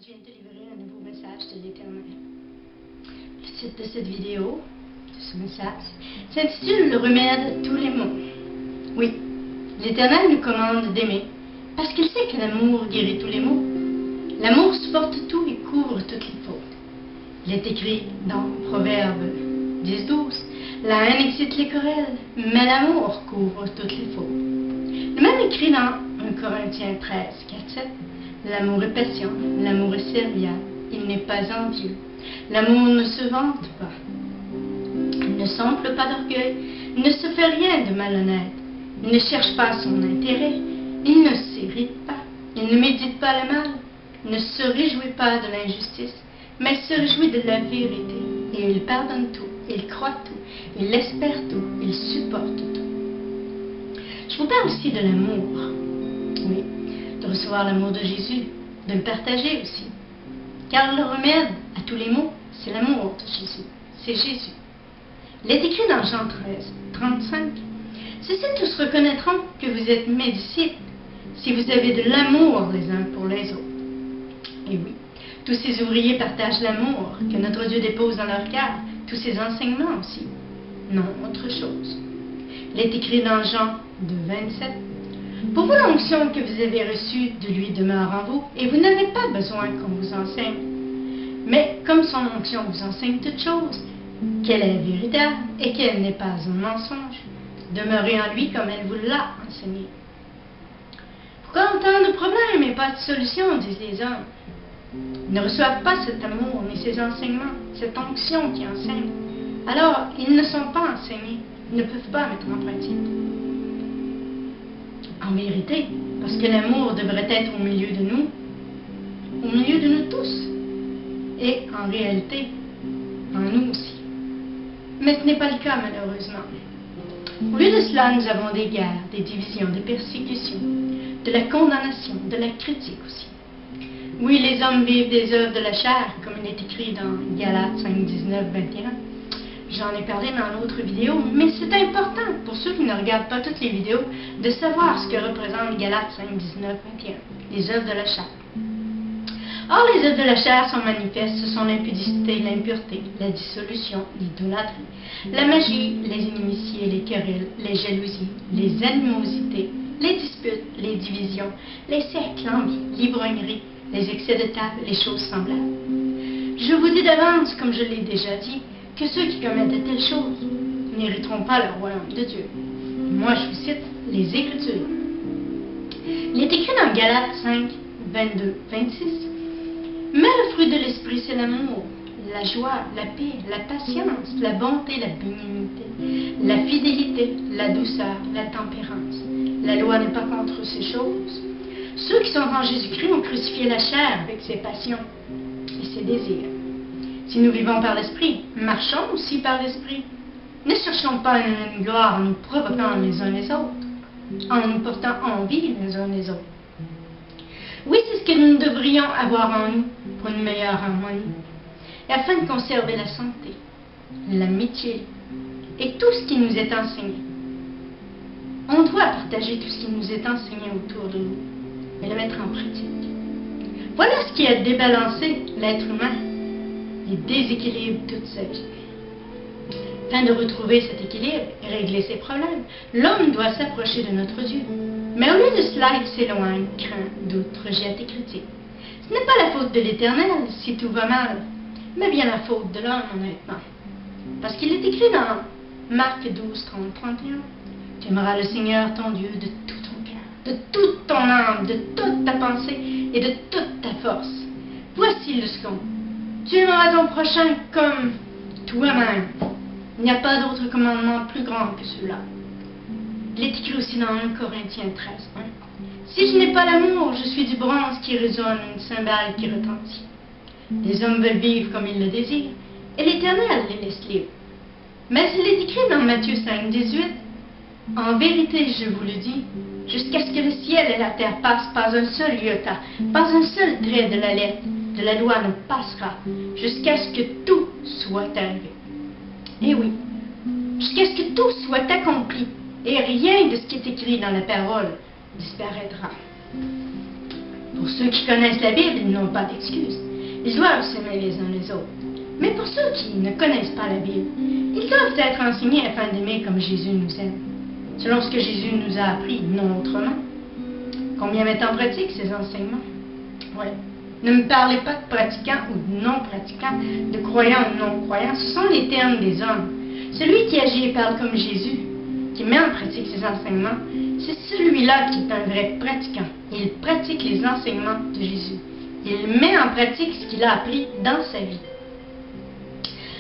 Je viens de te livrer un nouveau message de l'Éternel. Le titre de cette vidéo, de ce message, s'intitule « Le remède à tous les maux ». Oui, l'Éternel nous commande d'aimer, parce qu'il sait que l'amour guérit tous les maux. L'amour supporte tout et couvre toutes les fautes. Il est écrit dans Proverbe 10-12, « La haine excite les querelles, mais l'amour couvre toutes les fautes. » Le même écrit dans 1 Corinthiens 13-4-7, l'amour est patient, l'amour est serviable, il n'est pas envieux. L'amour ne se vante pas, il ne s'enfle pas d'orgueil, il ne se fait rien de malhonnête, il ne cherche pas son intérêt, il ne s'irrite pas, il ne médite pas le mal, il ne se réjouit pas de l'injustice, mais il se réjouit de la vérité, et il pardonne tout, il croit tout, il espère tout, il supporte tout. Je vous parle aussi de l'amour, oui, de recevoir l'amour de Jésus, de le partager aussi. Car le remède à tous les maux, c'est l'amour de Jésus, c'est Jésus. Il est écrit dans Jean 13-35, « Ceux-ci tous reconnaîtront que vous êtes mes disciples, si vous avez de l'amour les uns pour les autres. » Et oui, tous ces ouvriers partagent l'amour que notre Dieu dépose dans leur cœur, tous ces enseignements aussi. Non, autre chose. Il est écrit dans Jean 2-27, « Pour vous, l'onction que vous avez reçue de lui demeure en vous, et vous n'avez pas besoin qu'on vous enseigne. Mais comme son onction vous enseigne toutes choses, qu'elle est véritable et qu'elle n'est pas un mensonge, demeurez en lui comme elle vous l'a enseigné. » Pourquoi autant de problèmes et pas de solutions, disent les hommes? Ils ne reçoivent pas cet amour ni ces enseignements, cette onction qui enseigne. Alors, ils ne sont pas enseignés, ils ne peuvent pas mettre en pratique. En vérité, parce que l'amour devrait être au milieu de nous tous, et en réalité, en nous aussi. Mais ce n'est pas le cas malheureusement. Au lieu de cela, nous avons des guerres, des divisions, des persécutions, de la condamnation, de la critique aussi. Oui, les hommes vivent des œuvres de la chair, comme il est écrit dans Galates 5-19-21. J'en ai parlé dans l'autre vidéo, mais c'est important pour ceux qui ne regardent pas toutes les vidéos de savoir ce que représente Galates 5-19-21, les œuvres de la chair. Or, les œuvres de la chair sont manifestes, ce sont l'impudicité, l'impureté, la dissolution, l'idolâtrie, la magie, les inimitiés, les querelles, les jalousies, les animosités, les disputes, les divisions, les cercles, l'envie, l'ivrognerie, les excès de table, les choses semblables. Je vous dis d'avance, comme je l'ai déjà dit, que ceux qui commettent de telles choses n'hériteront pas le royaume de Dieu. Moi, je vous cite les Écritures. Il est écrit dans Galates 5, 22-26, « Mais le fruit de l'esprit, c'est l'amour, la joie, la paix, la patience, la bonté, la bénignité, la fidélité, la douceur, la tempérance. La loi n'est pas contre ces choses. Ceux qui sont en Jésus-Christ ont crucifié la chair avec ses passions et ses désirs. Si nous vivons par l'Esprit, marchons aussi par l'Esprit. Ne cherchons pas une gloire en nous provoquant les uns les autres, en nous portant envie les uns les autres. Oui, c'est ce que nous devrions avoir en nous pour une meilleure harmonie, et afin de conserver la santé, l'amitié et tout ce qui nous est enseigné. On doit partager tout ce qui nous est enseigné autour de nous et le mettre en pratique. Voilà ce qui a débalancé l'être humain et déséquilibre toute sa vie. Afin de retrouver cet équilibre et régler ses problèmes, l'homme doit s'approcher de notre Dieu. Mais au lieu de cela, il s'éloigne, craint, doute, rejette et critique. Ce n'est pas la faute de l'Éternel si tout va mal, mais bien la faute de l'homme, honnêtement. Parce qu'il est écrit dans Marc 12, 30, 31, « Tu aimeras le Seigneur ton Dieu de tout ton cœur, de toute ton âme, de toute ta pensée et de toute ta force. Voici le second. Tu aimeras ton prochain comme toi-même. Il n'y a pas d'autre commandement plus grand que celui-là. » Il est écrit aussi dans 1 Corinthiens 13, 1. « Si je n'ai pas l'amour, je suis du bronze qui résonne, une cymbale qui retentit. Les hommes veulent vivre comme ils le désirent, et l'Éternel les laisse libres. Mais il est écrit dans Matthieu 5, 18, « En vérité, je vous le dis, jusqu'à ce que le ciel et la terre passent, pas un seul iota, pas un seul trait de la lettre de la loi ne passera, jusqu'à ce que tout soit arrivé. » Et oui, jusqu'à ce que tout soit accompli, et rien de ce qui est écrit dans la parole disparaîtra. Pour ceux qui connaissent la Bible, ils n'ont pas d'excuse. Ils doivent s'aimer les uns les autres. Mais pour ceux qui ne connaissent pas la Bible, ils doivent être enseignés afin d'aimer comme Jésus nous aime, selon ce que Jésus nous a appris, non autrement. Combien mettent en pratique ces enseignements? Oui. Ne me parlez pas de pratiquants ou de non-pratiquants, de croyants ou non-croyants. Ce sont les termes des hommes. Celui qui agit et parle comme Jésus, qui met en pratique ses enseignements, c'est celui-là qui est un vrai pratiquant. Il pratique les enseignements de Jésus. Il met en pratique ce qu'il a appris dans sa vie.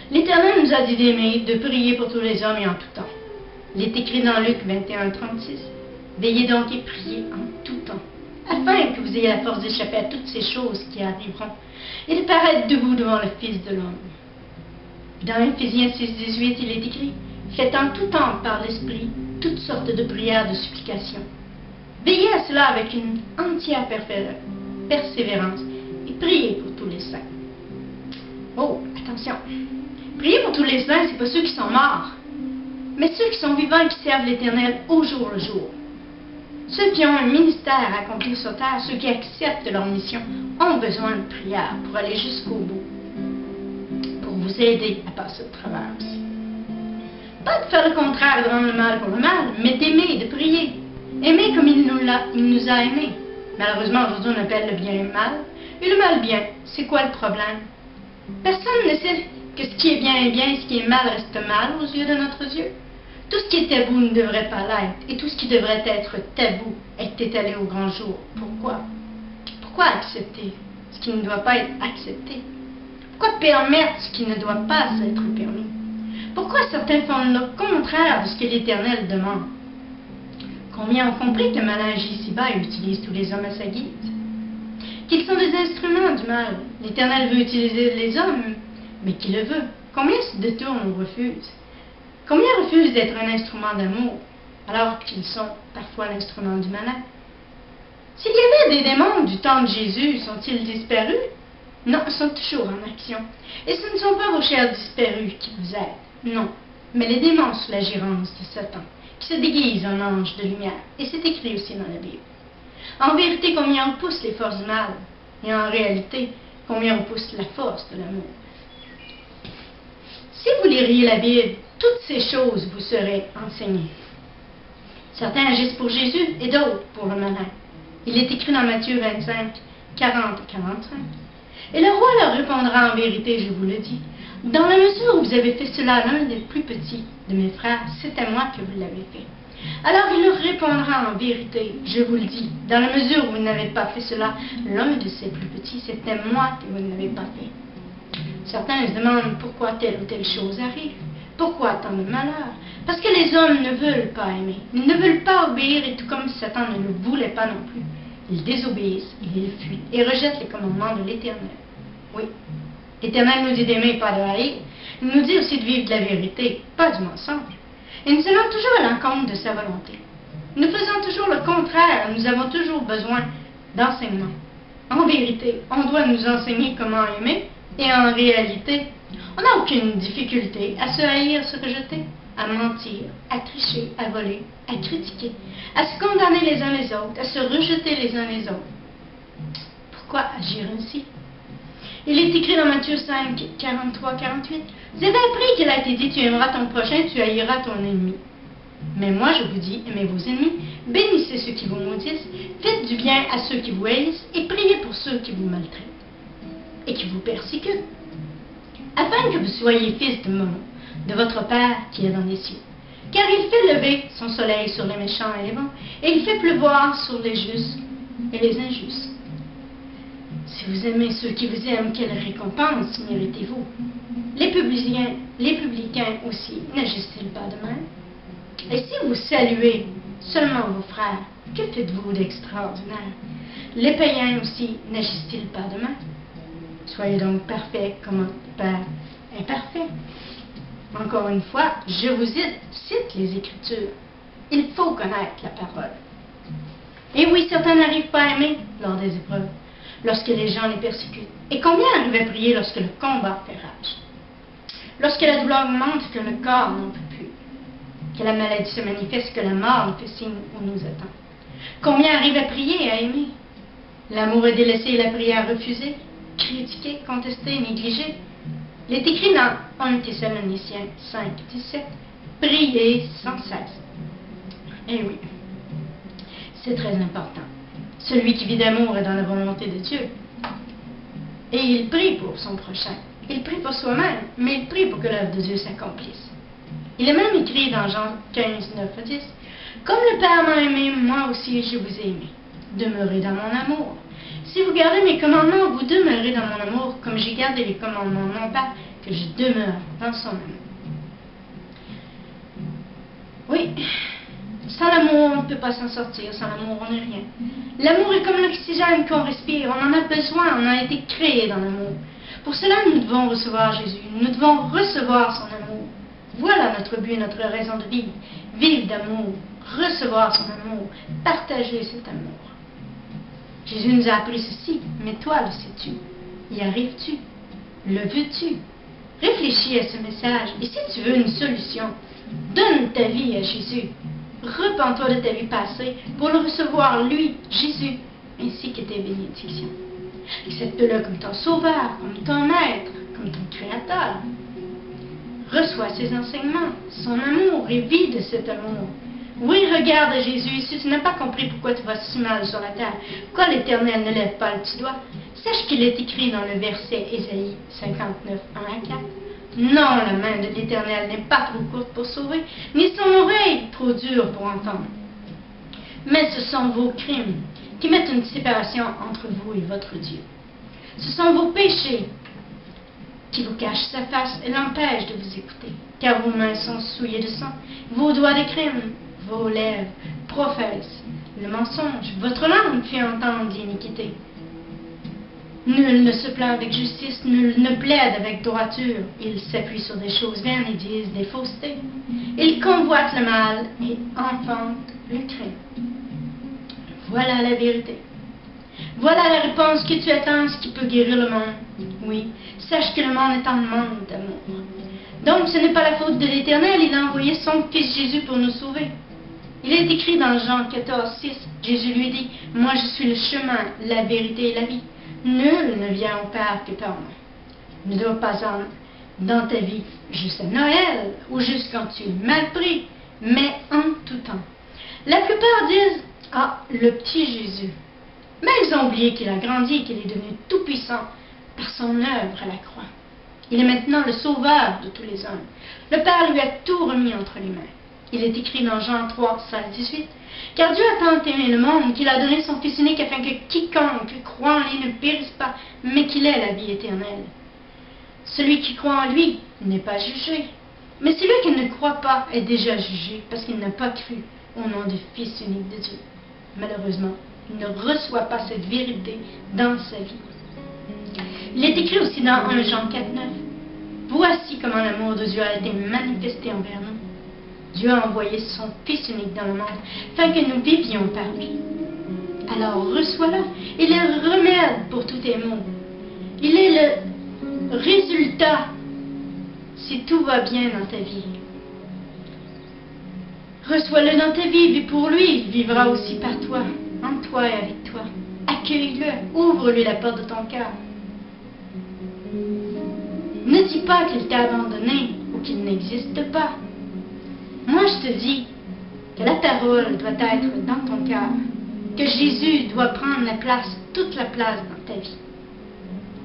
L'Éternel nous a dit d'aimer, de prier pour tous les hommes et en tout temps. Il est écrit dans Luc 21, 36. Veillez donc et priez en tout temps, afin que vous ayez la force d'échapper à toutes ces choses qui arriveront et de paraître debout devant le Fils de l'homme. Dans Éphésiens 6, 18, il est écrit: faites en tout temps par l'Esprit toutes sortes de prières, de supplications. Veillez à cela avec une entière persévérance et priez pour tous les saints. Oh, attention! Prier pour tous les saints, ce n'est pas ceux qui sont morts, mais ceux qui sont vivants et qui servent l'Éternel au jour le jour. Ceux qui ont un ministère à accomplir sur terre, ceux qui acceptent leur mission, ont besoin de prière pour aller jusqu'au bout, pour vous aider à passer au travers aussi. Pas de faire le contraire, de rendre le mal pour le mal, mais d'aimer, de prier. Aimer comme il nous a aimés. Malheureusement, aujourd'hui, on appelle le bien mal, et le mal bien. C'est quoi le problème? Personne ne sait que ce qui est bien est bien et ce qui est mal reste mal aux yeux de notre Dieu. Tout ce qui est tabou ne devrait pas l'être, et tout ce qui devrait être tabou est étalé au grand jour. Pourquoi? Pourquoi accepter ce qui ne doit pas être accepté? Pourquoi permettre ce qui ne doit pas être permis? Pourquoi certains font le contraire de ce que l'Éternel demande? Combien ont compris que malin agit ici-bas et utilise tous les hommes à sa guise? Qu'ils sont des instruments du mal. L'Éternel veut utiliser les hommes, mais qui le veut? Combien se détournent ou refusent? Combien refusent d'être un instrument d'amour, alors qu'ils sont parfois l'instrument du malin? S'il y avait des démons du temps de Jésus, sont-ils disparus? Non, ils sont toujours en action. Et ce ne sont pas vos chers disparus qui vous aident, non, mais les démons sous la gérance de Satan, qui se déguisent en anges de lumière, et c'est écrit aussi dans la Bible. En vérité, combien on pousse les forces du mal, et en réalité, combien on pousse la force de l'amour. Si vous liriez la Bible, toutes ces choses vous seraient enseignées. Certains agissent pour Jésus et d'autres pour le malin. Il est écrit dans Matthieu 25, 40 et 45. Et le roi leur répondra en vérité, je vous le dis, dans la mesure où vous avez fait cela à l'un des plus petits de mes frères, c'est à moi que vous l'avez fait. Alors il leur répondra en vérité, je vous le dis, dans la mesure où vous n'avez pas fait cela, l'un de ces plus petits, c'était moi que vous ne l'avez pas fait. Certains se demandent pourquoi telle ou telle chose arrive. Pourquoi tant de malheur? Parce que les hommes ne veulent pas aimer. Ils ne veulent pas obéir, et tout comme Satan ne le voulait pas non plus. Ils désobéissent, ils fuient et rejettent les commandements de l'Éternel. Oui, l'Éternel nous dit d'aimer et pas de haïr. Il nous dit aussi de vivre de la vérité, pas du mensonge. Et nous allons toujours à l'encontre de sa volonté. Nous faisons toujours le contraire, nous avons toujours besoin d'enseignement. En vérité, on doit nous enseigner comment aimer, et en réalité, on n'a aucune difficulté à se haïr, se rejeter, à mentir, à tricher, à voler, à critiquer, à se condamner les uns les autres, à se rejeter les uns les autres. Pourquoi agir ainsi? Il est écrit dans Matthieu 5, 43, 48. Vous avez appris qu'il a été dit, tu aimeras ton prochain, tu haïras ton ennemi. Mais moi je vous dis, aimez vos ennemis, bénissez ceux qui vous maudissent, faites du bien à ceux qui vous haïssent, et priez pour ceux qui vous maltraitent et qui vous persécutent, afin que vous soyez fils de votre Père qui est dans les cieux. Car il fait lever son soleil sur les méchants et les bons, et il fait pleuvoir sur les justes et les injustes. Si vous aimez ceux qui vous aiment, quelle récompense méritez-vous? Les publicains aussi, n'agissent-ils pas de même? Et si vous saluez seulement vos frères, que faites-vous d'extraordinaire? Les païens aussi, n'agissent-ils pas de même? Soyez donc parfaits comme un Père est parfait. Encore une fois, je vous cite les Écritures. Il faut connaître la parole. Et oui, certains n'arrivent pas à aimer lors des épreuves, lorsque les gens les persécutent. Et combien arrivent à prier lorsque le combat fait rage? Lorsque la douleur augmente, que le corps n'en peut plus, que la maladie se manifeste, que la mort nous fait signe où nous attend. Combien arrivent à prier et à aimer? L'amour est délaissé et la prière refusée, critiquée, contestée, négligée. Il est écrit dans 1 Thessaloniciens 5, 17, « Priez sans cesse ». Eh oui, c'est très important. Celui qui vit d'amour est dans la volonté de Dieu. Et il prie pour son prochain. Il prie pour soi-même, mais il prie pour que l'œuvre de Dieu s'accomplisse. Il est même écrit dans Jean 15, 9 à 10, « Comme le Père m'a aimé, moi aussi je vous ai aimé. Demeurez dans mon amour. Si vous gardez mes commandements, vous demeurez dans mon amour, comme j'ai gardé les commandements de mon Père, que je demeure dans son amour. » Oui, sans l'amour, on ne peut pas s'en sortir. Sans l'amour, on n'est rien. L'amour est comme l'oxygène qu'on respire. On en a besoin. On a été créé dans l'amour. Pour cela, nous devons recevoir Jésus. Nous devons recevoir son amour. Voilà notre but, notre raison de vivre. Vivre d'amour, recevoir son amour, partager cet amour. Jésus nous a appris ceci, mais toi le sais-tu? Y arrives-tu? Le veux-tu? Réfléchis à ce message, et si tu veux une solution, donne ta vie à Jésus. Repens-toi de ta vie passée pour le recevoir, lui, Jésus, ainsi que tes bénédictions. Accepte-le comme ton sauveur, comme ton maître, comme ton créateur. Reçois ses enseignements, son amour et vis de cet amour. Oui, regarde à Jésus, si tu n'as pas compris pourquoi tu vas si mal sur la terre, pourquoi l'Éternel ne lève pas le petit doigt, sache qu'il est écrit dans le verset Ésaïe 59, 1 à 4. Non, la main de l'Éternel n'est pas trop courte pour sauver, ni son oreille trop dure pour entendre. Mais ce sont vos crimes qui mettent une séparation entre vous et votre Dieu. Ce sont vos péchés qui vous cachent sa face et l'empêchent de vous écouter, car vos mains sont souillées de sang, vos doigts de crime, vos lèvres professent le mensonge, votre langue fait entendre l'iniquité. Nul ne se plaint avec justice, nul ne plaide avec droiture. Ils s'appuient sur des choses vaines et disent des faussetés. Ils convoitent le mal et enfantent le crime. Voilà la vérité. Voilà la réponse que tu attends, ce qui peut guérir le monde. Oui, sache que le monde est en manque d'amour. Donc ce n'est pas la faute de l'Éternel, il a envoyé son Fils Jésus pour nous sauver. Il est écrit dans Jean 14, 6, Jésus lui dit, « Moi je suis le chemin, la vérité et la vie. Nul ne vient au Père que par moi. » Ne dois pas en dans ta vie juste à Noël ou juste quand tu es mal pris, mais en tout temps. La plupart disent, « Ah, le petit Jésus. » Mais ils ont oublié qu'il a grandi et qu'il est devenu tout-puissant par son œuvre à la croix. Il est maintenant le sauveur de tous les hommes. Le Père lui a tout remis entre les mains. Il est écrit dans Jean 3, 16, 18, « Car Dieu a tant aimé le monde qu'il a donné son Fils unique afin que quiconque croit en lui ne périsse pas, mais qu'il ait la vie éternelle. Celui qui croit en lui n'est pas jugé, mais celui qui ne croit pas est déjà jugé parce qu'il n'a pas cru au nom du Fils unique de Dieu. Malheureusement, il ne reçoit pas cette vérité dans sa vie. » Il est écrit aussi dans 1 Jean 4, 9, « Voici comment l'amour de Dieu a été manifesté envers nous. Dieu a envoyé son Fils unique dans le monde, afin que nous vivions par lui. Alors reçois-le. Il est le remède pour tous tes maux. Il est le résultat si tout va bien dans ta vie. Reçois-le dans ta vie, vis pour lui, il vivra aussi par toi, en toi et avec toi. Accueille-le, ouvre-lui la porte de ton cœur. Ne dis pas qu'il t'a abandonné ou qu'il n'existe pas. Moi, je te dis que la parole doit être dans ton cœur, que Jésus doit prendre la place, toute la place dans ta vie.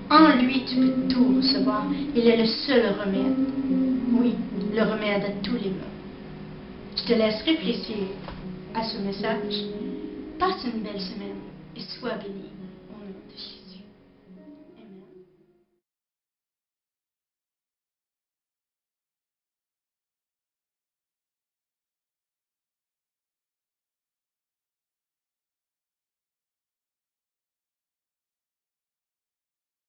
En lui, tu peux tout recevoir. Il est le seul remède. Oui, le remède à tous les maux. Je te laisse réfléchir à ce message. Passe une belle semaine et sois béni.